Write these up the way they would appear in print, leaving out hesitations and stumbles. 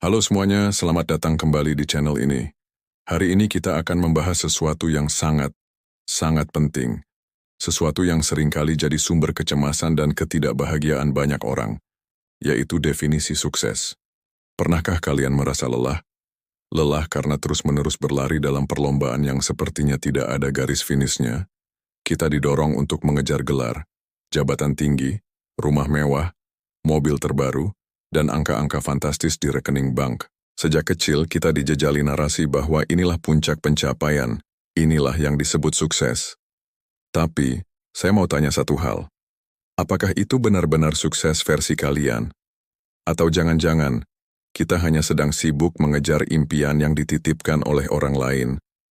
Halo semuanya, selamat datang kembali di channel ini. Hari ini kita akan membahas sesuatu yang sangat penting. Sesuatu yang seringkali jadi sumber kecemasan dan ketidakbahagiaan banyak orang, yaitu definisi sukses. Pernahkah kalian merasa lelah? Lelah karena terus-menerus berlari dalam perlombaan yang sepertinya tidak ada garis finishnya. Kita didorong untuk mengejar gelar, jabatan tinggi, rumah mewah, mobil terbaru, dan angka-angka fantastis di rekening bank. Sejak kecil kita dijejali narasi bahwa inilah puncak pencapaian, inilah yang disebut sukses. Tapi, saya mau tanya satu hal. Apakah itu benar-benar sukses versi kalian? Atau jangan-jangan, kita hanya sedang sibuk mengejar impian yang dititipkan oleh orang lain,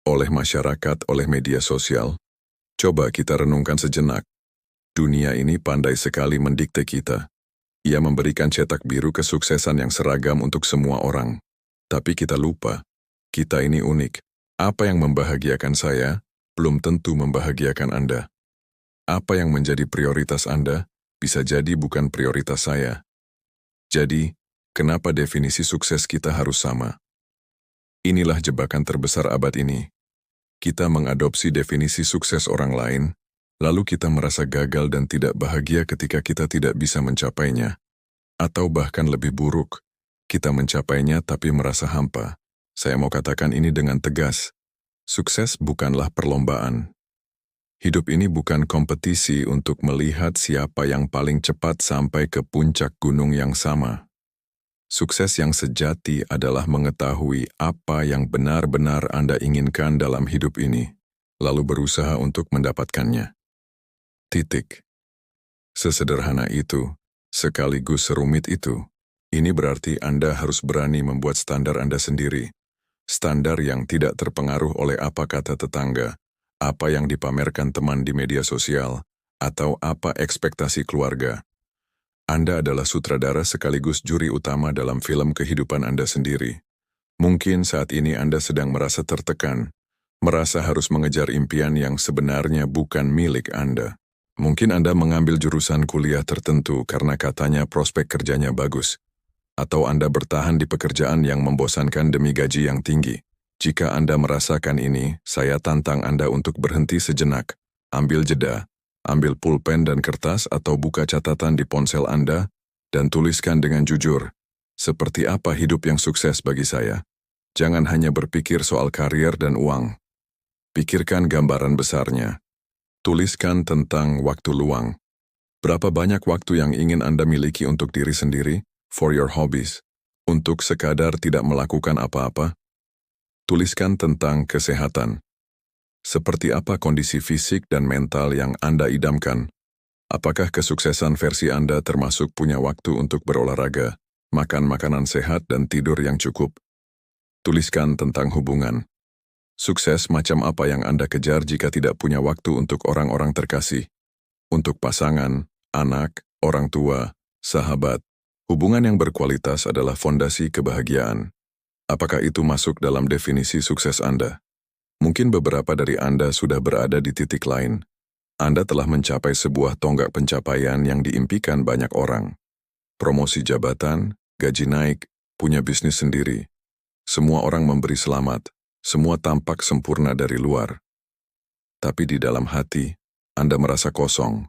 oleh masyarakat, oleh media sosial? Coba kita renungkan sejenak. Dunia ini pandai sekali mendikte kita. Ia memberikan cetak biru kesuksesan yang seragam untuk semua orang. Tapi kita lupa, kita ini unik. Apa yang membahagiakan saya, belum tentu membahagiakan Anda. Apa yang menjadi prioritas Anda, bisa jadi bukan prioritas saya. Jadi, kenapa definisi sukses kita harus sama? Inilah jebakan terbesar abad ini. Kita mengadopsi definisi sukses orang lain, lalu kita merasa gagal dan tidak bahagia ketika kita tidak bisa mencapainya. Atau bahkan lebih buruk, kita mencapainya tapi merasa hampa. Saya mau katakan ini dengan tegas. Sukses bukanlah perlombaan. Hidup ini bukan kompetisi untuk melihat siapa yang paling cepat sampai ke puncak gunung yang sama. Sukses yang sejati adalah mengetahui apa yang benar-benar Anda inginkan dalam hidup ini, lalu berusaha untuk mendapatkannya. Titik. Sesederhana itu, sekaligus serumit itu. Ini berarti Anda harus berani membuat standar Anda sendiri. Standar yang tidak terpengaruh oleh apa kata tetangga, apa yang dipamerkan teman di media sosial, atau apa ekspektasi keluarga. Anda adalah sutradara sekaligus juri utama dalam film kehidupan Anda sendiri. Mungkin saat ini Anda sedang merasa tertekan, merasa harus mengejar impian yang sebenarnya bukan milik Anda. Mungkin Anda mengambil jurusan kuliah tertentu karena katanya prospek kerjanya bagus. Atau Anda bertahan di pekerjaan yang membosankan demi gaji yang tinggi. Jika Anda merasakan ini, saya tantang Anda untuk berhenti sejenak. Ambil jeda, ambil pulpen dan kertas atau buka catatan di ponsel Anda, dan tuliskan dengan jujur. Seperti apa hidup yang sukses bagi saya? Jangan hanya berpikir soal karier dan uang. Pikirkan gambaran besarnya. Tuliskan tentang waktu luang. Berapa banyak waktu yang ingin Anda miliki untuk diri sendiri, for your hobbies, untuk sekadar tidak melakukan apa-apa? Tuliskan tentang kesehatan. Seperti apa kondisi fisik dan mental yang Anda idamkan? Apakah kesuksesan versi Anda termasuk punya waktu untuk berolahraga, makan makanan sehat dan tidur yang cukup? Tuliskan tentang hubungan. Sukses macam apa yang Anda kejar jika tidak punya waktu untuk orang-orang terkasih? Untuk pasangan, anak, orang tua, sahabat. Hubungan yang berkualitas adalah fondasi kebahagiaan. Apakah itu masuk dalam definisi sukses Anda? Mungkin beberapa dari Anda sudah berada di titik lain. Anda telah mencapai sebuah tonggak pencapaian yang diimpikan banyak orang. Promosi jabatan, gaji naik, punya bisnis sendiri. Semua orang memberi selamat. Semua tampak sempurna dari luar. Tapi di dalam hati, Anda merasa kosong.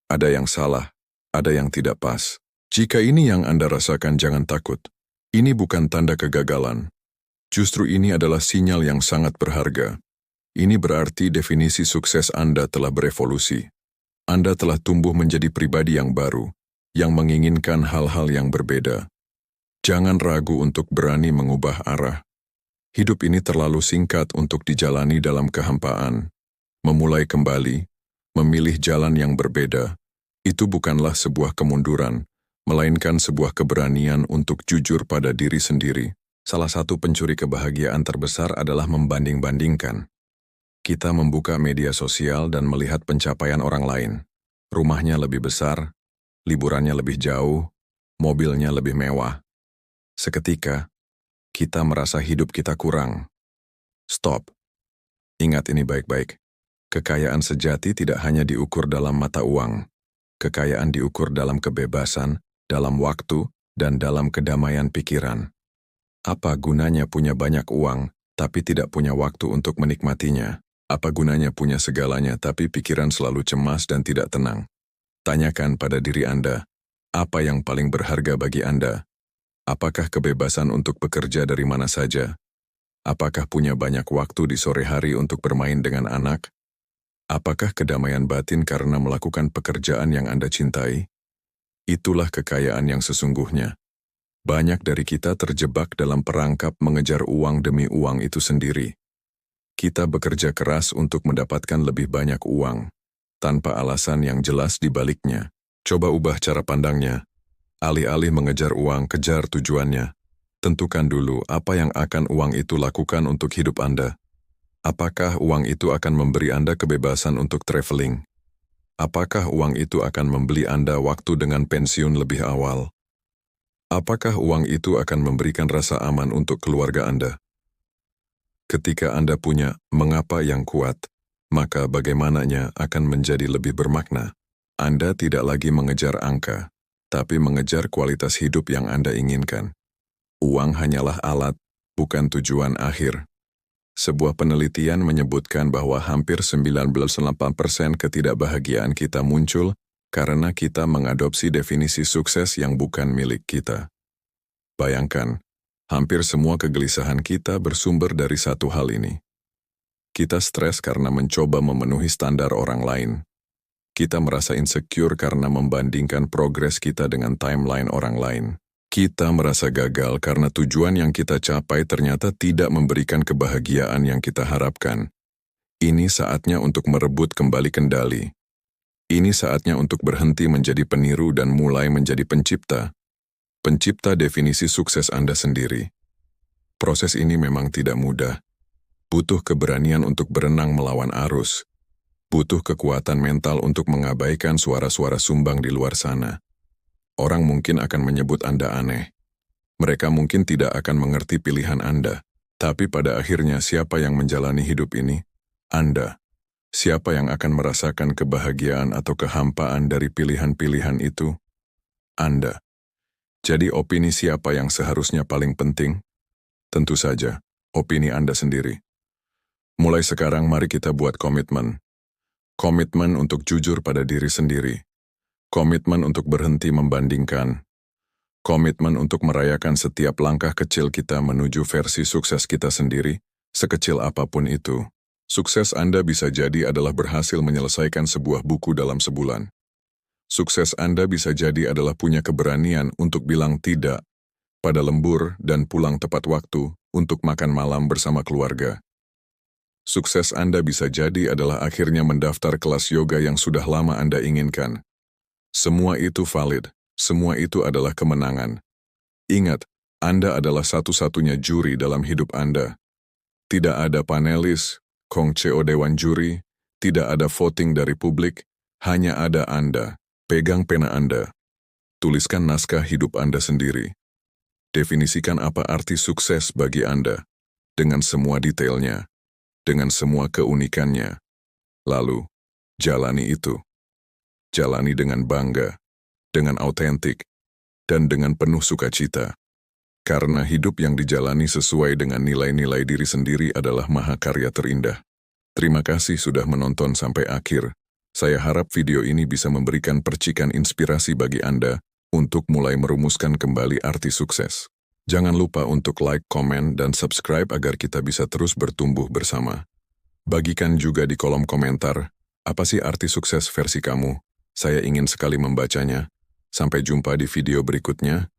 Ada yang salah, ada yang tidak pas. Jika ini yang Anda rasakan, jangan takut. Ini bukan tanda kegagalan. Justru ini adalah sinyal yang sangat berharga. Ini berarti definisi sukses Anda telah berevolusi. Anda telah tumbuh menjadi pribadi yang baru, yang menginginkan hal-hal yang berbeda. Jangan ragu untuk berani mengubah arah. Hidup ini terlalu singkat untuk dijalani dalam kehampaan. Memulai kembali, memilih jalan yang berbeda, itu bukanlah sebuah kemunduran, melainkan sebuah keberanian untuk jujur pada diri sendiri. Salah satu pencuri kebahagiaan terbesar adalah membanding-bandingkan. Kita membuka media sosial dan melihat pencapaian orang lain. Rumahnya lebih besar, liburannya lebih jauh, mobilnya lebih mewah. Seketika, kita merasa hidup kita kurang. Stop. Ingat ini baik-baik. Kekayaan sejati tidak hanya diukur dalam mata uang. Kekayaan diukur dalam kebebasan, dalam waktu, dan dalam kedamaian pikiran. Apa gunanya punya banyak uang, tapi tidak punya waktu untuk menikmatinya? Apa gunanya punya segalanya, tapi pikiran selalu cemas dan tidak tenang? Tanyakan pada diri Anda, apa yang paling berharga bagi Anda? Apakah kebebasan untuk bekerja dari mana saja? Apakah punya banyak waktu di sore hari untuk bermain dengan anak? Apakah kedamaian batin karena melakukan pekerjaan yang Anda cintai? Itulah kekayaan yang sesungguhnya. Banyak dari kita terjebak dalam perangkap mengejar uang demi uang itu sendiri. Kita bekerja keras untuk mendapatkan lebih banyak uang, tanpa alasan yang jelas di baliknya. Coba ubah cara pandangnya. Alih-alih mengejar uang, kejar tujuannya. Tentukan dulu apa yang akan uang itu lakukan untuk hidup Anda. Apakah uang itu akan memberi Anda kebebasan untuk traveling? Apakah uang itu akan membeli Anda waktu dengan pensiun lebih awal? Apakah uang itu akan memberikan rasa aman untuk keluarga Anda? Ketika Anda punya mengapa yang kuat, maka bagaimananya akan menjadi lebih bermakna. Anda tidak lagi mengejar angka, tapi mengejar kualitas hidup yang Anda inginkan. Uang hanyalah alat, bukan tujuan akhir. Sebuah penelitian menyebutkan bahwa hampir 98% ketidakbahagiaan kita muncul karena kita mengadopsi definisi sukses yang bukan milik kita. Bayangkan, hampir semua kegelisahan kita bersumber dari satu hal ini. Kita stres karena mencoba memenuhi standar orang lain. Kita merasa insecure karena membandingkan progres kita dengan timeline orang lain. Kita merasa gagal karena tujuan yang kita capai ternyata tidak memberikan kebahagiaan yang kita harapkan. Ini saatnya untuk merebut kembali kendali. Ini saatnya untuk berhenti menjadi peniru dan mulai menjadi pencipta. Pencipta definisi sukses Anda sendiri. Proses ini memang tidak mudah. Butuh keberanian untuk berenang melawan arus. Butuh kekuatan mental untuk mengabaikan suara-suara sumbang di luar sana. Orang mungkin akan menyebut Anda aneh. Mereka mungkin tidak akan mengerti pilihan Anda. Tapi pada akhirnya siapa yang menjalani hidup ini? Anda. Siapa yang akan merasakan kebahagiaan atau kehampaan dari pilihan-pilihan itu? Anda. Jadi opini siapa yang seharusnya paling penting? Tentu saja, opini Anda sendiri. Mulai sekarang mari kita buat komitmen. Komitmen untuk jujur pada diri sendiri. Komitmen untuk berhenti membandingkan. Komitmen untuk merayakan setiap langkah kecil kita menuju versi sukses kita sendiri, sekecil apapun itu. Sukses Anda bisa jadi adalah berhasil menyelesaikan sebuah buku dalam sebulan. Sukses Anda bisa jadi adalah punya keberanian untuk bilang tidak pada lembur dan pulang tepat waktu untuk makan malam bersama keluarga. Sukses Anda bisa jadi adalah akhirnya mendaftar kelas yoga yang sudah lama Anda inginkan. Semua itu valid, semua itu adalah kemenangan. Ingat, Anda adalah satu-satunya juri dalam hidup Anda. Tidak ada panelis, Kongceo Dewan Juri, tidak ada voting dari publik, hanya ada Anda. Pegang pena Anda. Tuliskan naskah hidup Anda sendiri. Definisikan apa arti sukses bagi Anda, dengan semua detailnya, dengan semua keunikannya. Lalu, jalani itu. Jalani dengan bangga, dengan autentik, dan dengan penuh sukacita. Karena hidup yang dijalani sesuai dengan nilai-nilai diri sendiri adalah mahakarya terindah. Terima kasih sudah menonton sampai akhir. Saya harap video ini bisa memberikan percikan inspirasi bagi Anda untuk mulai merumuskan kembali arti sukses. Jangan lupa untuk like, komen, dan subscribe agar kita bisa terus bertumbuh bersama. Bagikan juga di kolom komentar, apa sih arti sukses versi kamu? Saya ingin sekali membacanya. Sampai jumpa di video berikutnya.